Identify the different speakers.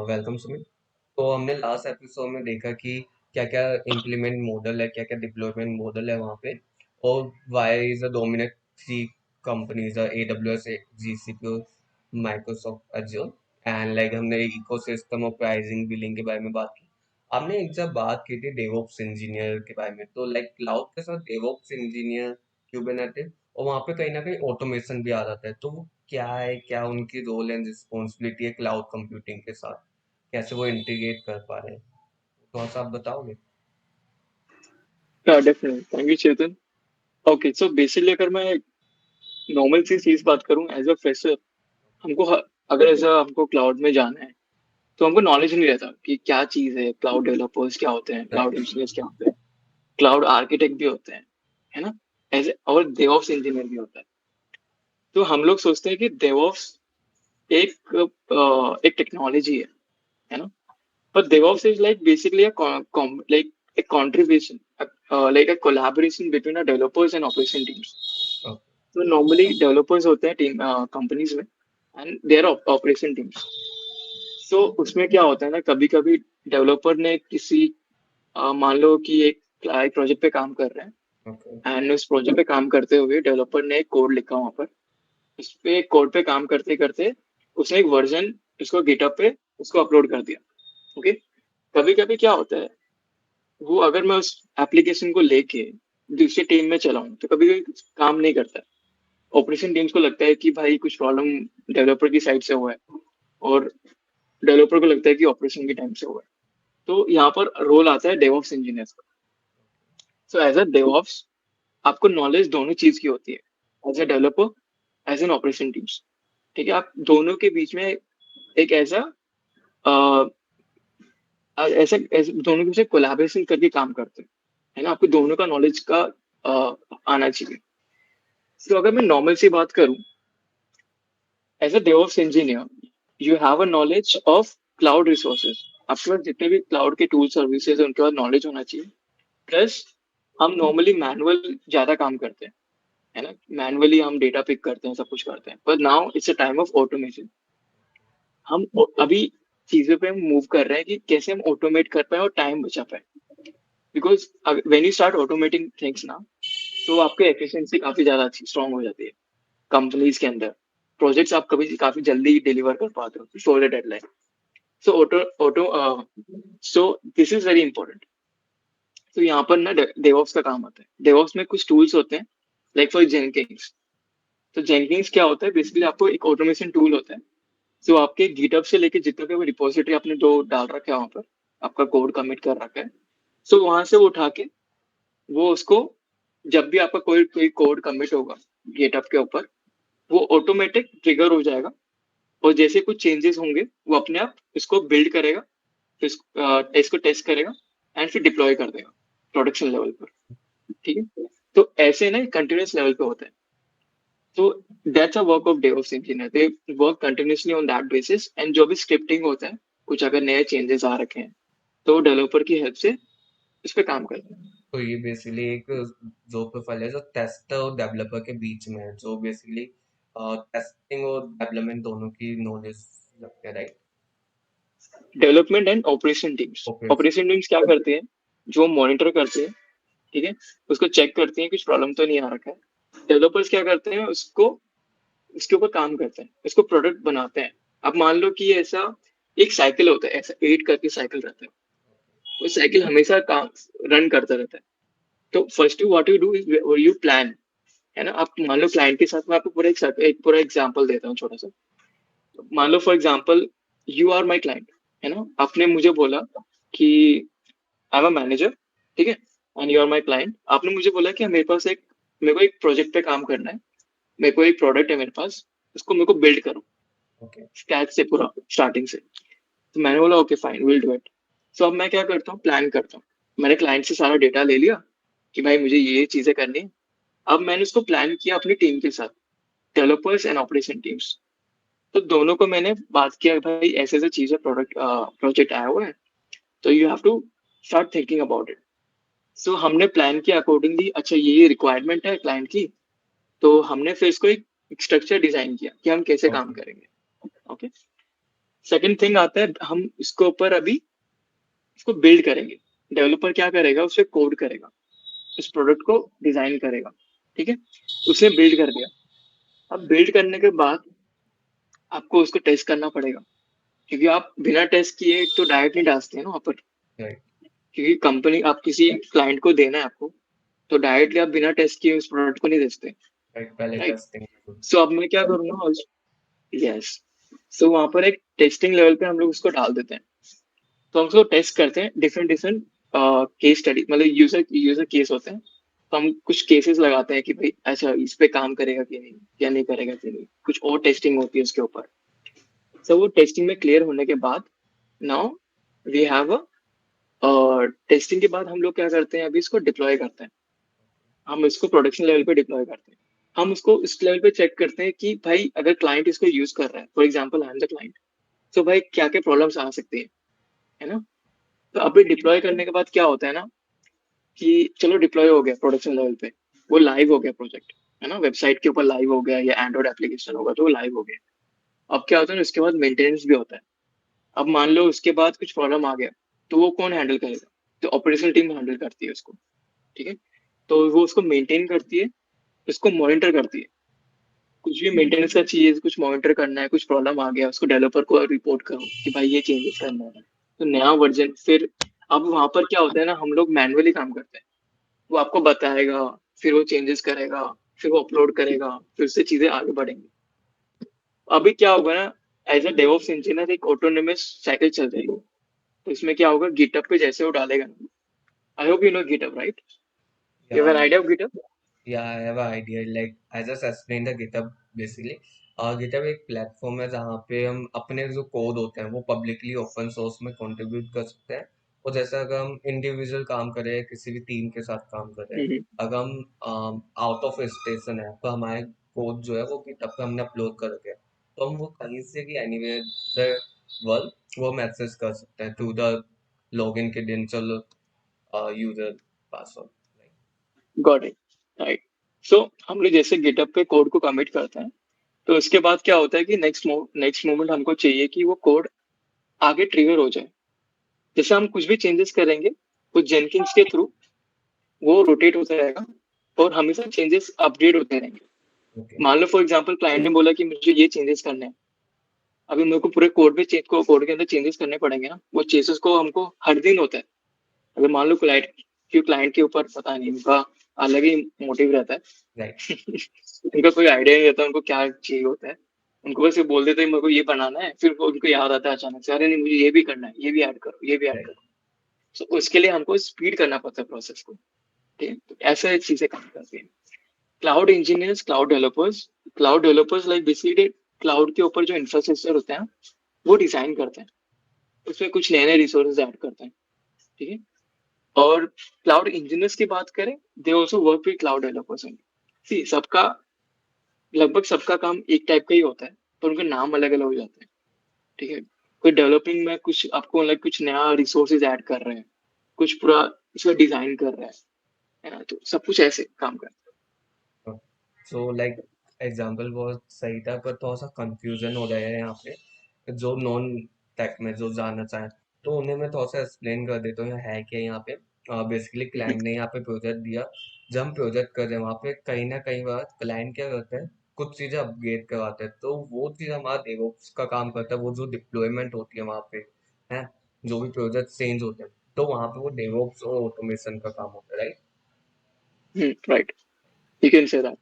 Speaker 1: Welcome Sumit. तो हमने last episode में देखा कि क्या-क्या इम्प्लीमेंट मॉडल है, क्या-क्या डिप्लॉयमेंट मॉडल है वहाँ पे, और why is the dominant three companies AWS, GCP और माइक्रोसॉफ्ट एज्योर। एंड लाइक हमने इकोसिस्टम और प्राइसिंग बिलिंग के बारे में बात की। हमने एक जब बात की थी डेवऑप्स इंजीनियर के बारे में, तो लाइक क्लाउड के साथ डेवऑप्स इंजीनियर क्यूबरनेटिस और वहाँ पे कहीं ना कहीं ऑटोमेशन भी आ जाता है। तो वो क्या है, क्या उनकी रोल एंड रिस्पॉन्सिबिलिटी है क्लाउड कंप्यूटिंग के साथ, कैसे वो इंटीग्रेट कर पा रहे हैं, थोड़ा सा आप बताओगे?
Speaker 2: हाँ definitely thank you Chetan. Okay so basically अगर मैं नॉर्मल सी चीज बात करूं एज अ फ्रेशर, हमको अगर एज अ हमको क्लाउड में जाना है तो हमको नॉलेज नहीं रहता कि क्या चीज है, क्लाउड डेवलपर्स क्या होते हैं, क्लाउड
Speaker 1: राइट।
Speaker 2: इंजीनियर्स क्या होते हैं, क्लाउड आर्किटेक्ट भी होते हैं, है ना। एज और डेवऑप्स इंजीनियर भी होता है। तो हम लोग सोचते हैं कि डेवऑप्स एक एक टेक्नोलॉजी है ना। But DevOps is like basically like a contribution, like a collaboration between a developers and operation teams. So normally developers होते हैं टीम कंपनीज में एंड देयर ऑपरेशन टीम्स। सो उसमें क्या होता है ना, कभी कभी डेवलपर ने किसी मान लो कि एक प्रोजेक्ट पे काम कर रहे
Speaker 1: ओके।
Speaker 2: हैं एंड उस प्रोजेक्ट पे काम करते हुए डेवलपर ने एक कोड लिखा वहां पर। उस पे कोड पे काम करते करते उसने एक वर्जन उसको गिटअप पे उसको अपलोड कर दिया। ओके। कभी कभी क्या होता है, वो अगर मैं उस एप्लीकेशन को लेके दूसरी टीम में चलाऊं तो कभी कभी काम नहीं करता। ऑपरेशन टीम्स को लगता है कि भाई कुछ प्रॉब्लम डेवलपर की साइड से हुआ है, और डेवलपर को लगता है कि ऑपरेशन की टाइम से हुआ है। तो यहाँ पर रोल आता है डेवऑप्स इंजीनियर्स का। सो एज अ डेवऑप्स आपको नॉलेज दोनों चीज की होती है, as a developer as an operation teams. ठीक है, आप दोनों के बीच में एक ऐसा दोनों के बीच कोलैबोरेशन करके काम करते हैं, है ना। आपको दोनों का नॉलेज का आना चाहिए। तो अगर मैं नॉर्मल सी बात करूं, as a DevOps engineer you have a knowledge of cloud resources. आपके पास जितने भी क्लाउड के टूल सर्विसेज है उनके बाद नॉलेज होना चाहिए। प्लस हम नॉर्मली मैनुअल ज्यादा काम करते हैं, है ना। मैनुअली हम डेटा पिक करते हैं, सब कुछ करते हैं, पर now it's a time of automation. अभी चीजों पे हम मूव कर रहे हैं कि कैसे हम ऑटोमेट कर पाए और टाइम बचा पाए। Because when you start automating things ना, तो आपकी एफिशिएंसी काफी ज्यादा अच्छी स्ट्रांग हो जाती है कंपनीज के अंदर। प्रोजेक्ट्स आप कभी काफी जल्दी डिलीवर कर पाते हो, for deadline. So auto auto so this is very important. तो यहाँ पर ना डेवऑप्स का काम आता है। डेवऑप्स में कुछ टूल्स होते हैं, लाइक फॉर जेनकिंग्स। तो जेनकिंग्स क्या होता है, बेसिकली आपको एक ऑटोमेशन टूल होता है। तो आपके गिटअप से लेके जितना भी रिपोजिटरी आपने जो डाल रखा है वहां पर, आपका कोड कमिट कर रखा है, सो वहां से वो उठा के वो उसको, जब भी आपका कोई कोई कोड कमिट होगा गिटअप के ऊपर, वो ऑटोमेटिक ट्रिगर हो जाएगा। और जैसे कुछ चेंजेस होंगे वो अपने आप इसको बिल्ड करेगा, फिर इसको टेस्ट करेगा एंड फिर डिप्लॉय कर देगा प्रोडक्शन लेवल पर। ठीक है। तो ऐसे ना कंटिन्यूस लेवल पे होता है। तो that's a work of DevOps engineer, they work continuously on that basis. And जो भी स्क्रिप्टिंग होता है, कुछ अगर नए चेंजेस आ रखे हैं तो डेवलपर की हेल्प से इस पे काम करते हैं।
Speaker 1: तो ये बेसिकली एक जो प्रोफाइल है जो टेस्टर और डेवलपर के बीच में है, जो बेसिकली टेस्टिंग और डेवलपमेंट दोनों की नॉलेज रखते हैं, right?
Speaker 2: Development and operation teams,
Speaker 1: okay.
Speaker 2: Operation teams क्या करते हैं, जो मॉनिटर करते हैं, ठीक है, उसको चेक करते हैं कुछ प्रॉब्लम तो नहीं आ रखा है। डेवलपर्स क्या करते हैं, उसको उसके ऊपर काम करते हैं, इसको प्रोडक्ट बनाते हैं। अब मान लो कि ऐसा एक साइकिल होता है, ऐसा 8 करके साइकिल रहता है। वो साइकिल हमेशा काम रन करता रहता है। तो first what you do is you plan, है ना। आप मान लो क्लाइंट के साथ, मैं आपको एक पूरा एग्जांपल देता हूँ छोटा सा। मान लो for example you are my client, है ना। आपने मुझे बोला कि आई एम अ मैनेजर, ठीक है, and you are my client. आपने मुझे बोला कि मेरे को एक प्रोजेक्ट पे काम करना है, मेरे को एक प्रोडक्ट है मेरे पास, उसको मेरे को बिल्ड करो
Speaker 1: ओके।
Speaker 2: स्क्रैच से, पूरा स्टार्टिंग से। तो मैंने बोला okay fine, will do it. So अब मैं क्या करता हूँ, प्लान करता हूँ। मैंने क्लाइंट से सारा डेटा ले लिया कि भाई मुझे ये चीजें करनी है। अब मैंने उसको प्लान किया अपनी टीम के साथ, डेवलपर्स एंड ऑपरेशन टीम्स। तो दोनों को मैंने बात किया, भाई ऐसे ऐसे चीजें प्रोजेक्ट आया हुआ है, तो you have to start thinking about it. So हमने प्लान किया अकॉर्डिंगली। अच्छा ये रिक्वायरमेंट है क्लाइंट की, तो हमने फिर इसको एक स्ट्रक्चर डिजाइन किया कि हम कैसे काम
Speaker 1: ओके।
Speaker 2: करेंगे। ओके। सेकंड थिंग आता है, हम इसके ऊपर अभी इसको बिल्ड करेंगे। डेवलपर क्या करेगा, उसे कोड करेगा, उस प्रोडक्ट को डिजाइन करेगा। ठीक है, उसने बिल्ड कर दिया। अब बिल्ड करने के बाद आपको उसको टेस्ट करना पड़ेगा, क्योंकि आप बिना टेस्ट किए तो डायरेक्ट नहीं डालते हैं ना वहाँ पर।
Speaker 1: राइट।
Speaker 2: क्योंकि कंपनी, आप किसी क्लाइंट को देना है आपको, तो डायरेक्टली आप बिना टेस्ट किए उस प्रोडक्ट को नहीं बेचते।
Speaker 1: राइट, पहले
Speaker 2: राइट।
Speaker 1: टेस्टिंग।
Speaker 2: सो अब मैं क्या करूंगा, यस, सो वहां पर एक टेस्टिंग लेवल पे हम लोग उसको डाल देते हैं। तो हम उसको टेस्ट करते हैं, डिफरेंट डिफरेंट केस स्टडी, मतलब यूजर यूजर केस होते हैं। तो हम कुछ केसेस लगाते हैं कि भाई अच्छा इस पे काम करेगा कि नहीं, या नहीं करेगा कि नहीं, कुछ और टेस्टिंग होती है उसके ऊपर। सो वो टेस्टिंग में क्लियर होने के बाद, now we have a, testing के बाद हम लोग क्या करते हैं, अभी इसको डिप्लॉय करते हैं। हम इसको प्रोडक्शन लेवल पे डिप्लॉय करते हैं। हम उसको इस लेवल पे चेक करते हैं कि भाई अगर क्लाइंट इसको यूज कर रहा है, for example I am the client, तो भाई क्या क्या प्रॉब्लम्स आ सकती हैं, है ना। तो अभी डिप्लॉय करने के बाद क्या होता है ना, कि चलो डिप्लॉय हो गया प्रोडक्शन लेवल पे, वो लाइव हो गया प्रोजेक्ट, है ना, वेबसाइट के ऊपर लाइव हो गया या एंड्रॉइड एप्लीकेशन होगा तो वो लाइव हो गया। अब क्या होता है ना, उसके बाद मेंटेनेंस भी होता है। अब मान लो उसके बाद कुछ प्रॉब्लम आ गया, तो वो कौन हैंडल करेगा, तो ऑपरेशनल टीम हैंडल करती है उसको। ठीक है, तो वो उसको मेंटेन करती है, उसको मॉनिटर करती है। कुछ भी मेंटेनेंस का चीज, कुछ मॉनिटर करना है, कुछ प्रॉब्लम आ गया, उसको डेवलपर को रिपोर्ट करो कि भाई ये चेंजेस करना है, तो नया वर्जन फिर। अब वहां पर क्या होता है ना, हम लोग मैनुअली काम करते हैं, वो आपको बताएगा, फिर वो चेंजेस करेगा, फिर वो अपलोड करेगा, फिर उससे चीजें आगे बढ़ेंगी। अभी क्या होगा ना, एज अ डेवऑप्स इंजीनियर एक ऑटोनोमस साइकिल चल जाएगी। तो इसमें क्या होगा, गिटअप पे जैसे वो डालेगा ना, I hope you know GitHub, right? You have
Speaker 1: या
Speaker 2: an idea of GitHub?
Speaker 1: Yeah, I have an idea. Like I just explained the GitHub basically. GitHub एक प्लेटफॉर्म है जहाँ पे हम अपने जो कोड होते हैं वो पब्लिकली ओपन सोर्स में कंट्रीब्यूट कर सकते हैं। और जैसे अगर हम इंडिविजुअल काम कर रहे हैं, किसी भी टीम के साथ काम कर रहे हैं,
Speaker 2: हम्म।
Speaker 1: अगर हम आउट ऑफ स्टेशन है तो हमारे कोड जो है वो GitHub पे हमने अपलोड कर रखे हैं, तो हम वो कहीं से भी एनीवेयर द वर्ल्ड वो हम एक्सेस कर सकते हैं through the login credential user password.
Speaker 2: Got it, right. So हम लोग जैसे गिटअप पे कोड को कमिट करते हैं, तो उसके बाद क्या होता है कि नेक्स्ट मोमेंट हमको चाहिए कि वो कोड आगे ट्रिगर हो जाए। जैसे हम कुछ भी चेंजेस करेंगे, कुछ जेनकिंस के थ्रू वो रोटेट होता रहेगा, और हमेशा चेंजेस अपडेट होते रहेंगे।
Speaker 1: ओके।
Speaker 2: मान लो फॉर एग्जांपल क्लाइंट ने बोला कि मुझे ये चेंजेस करने हैं, अभी मेरे को पूरे कोड में चेंज को कोड के अंदर चेंजेस करने पड़ेंगे ना, वो चेंजेस को हमको हर दिन होता है। अगर मान लो क्लाइंट के ऊपर पता नहीं, उनका अलग ही मोटिव रहता है।
Speaker 1: राइट।
Speaker 2: उनका कोई आइडिया नहीं रहता उनको क्या चाहिए होता है। उनको बस ये बोल देते हैं मेरे को ये बनाना है, फिर वो उनको याद आता है अचानक से, अरे नहीं मुझे ये भी करना है, ये भी ऐड करो, ये भी ऐड
Speaker 1: राइट।
Speaker 2: करो। तो उसके लिए हमको स्पीड करना पड़ता है प्रोसेस को। ठीक है, तो ऐसे चीजें काम करती हैं। Cloud engineers, cloud developers like basically cloud के ऊपर जो इंफ्रास्ट्रक्चर होते हैं वो डिजाइन करते हैं, उसमें कुछ नए नए रिसोर्सेज ऐड करते हैं। ठीक है, और क्लाउड इंजीनियर्स की बात करें, they also work with cloud developers. See सबका, लगभग सबका काम एक टाइप का ही होता है, पर उनके नाम अलग अलग हो जाते हैं। ठीक है, कोई डेवलपिंग में कुछ आपको लाइक कुछ नया रिसोर्सेज ऐड कर रहे हैं, कुछ पूरा इसका डिजाइन कर रहा है ना, तो सब कुछ ऐसे काम करता
Speaker 1: सो लाइक एग्जाम्पल बहुत सही था, पर थोड़ा सा कंफ्यूजन हो रहा है यहाँ पे। जो नॉन टेक में जो जानना चाहें तो उन्हें मैं थोड़ा सा एक्सप्लेन कर देता हूँ यहाँ है क्या यहाँ पे। बेसिकली
Speaker 2: है।
Speaker 1: क्लाइंट ने यहाँ पे प्रोजेक्ट दिया। जब हम प्रोजेक्ट कर रहे हैं वहाँ पे कहीं ना कहीं बार क्लाइंट क्या करता है, कुछ चीज़ें अपग्रेड करवाते हैं, तो वो चीज़ हमारा डेवऑप्स का काम करता है। वो जो डिप्लॉयमेंट होती है वहाँ पे है, जो भी प्रोजेक्ट चेंज होते हैं, तो वहाँ पे वो डेवऑप्स और ऑटोमेशन का काम होता है, right.
Speaker 2: Right, you can say that.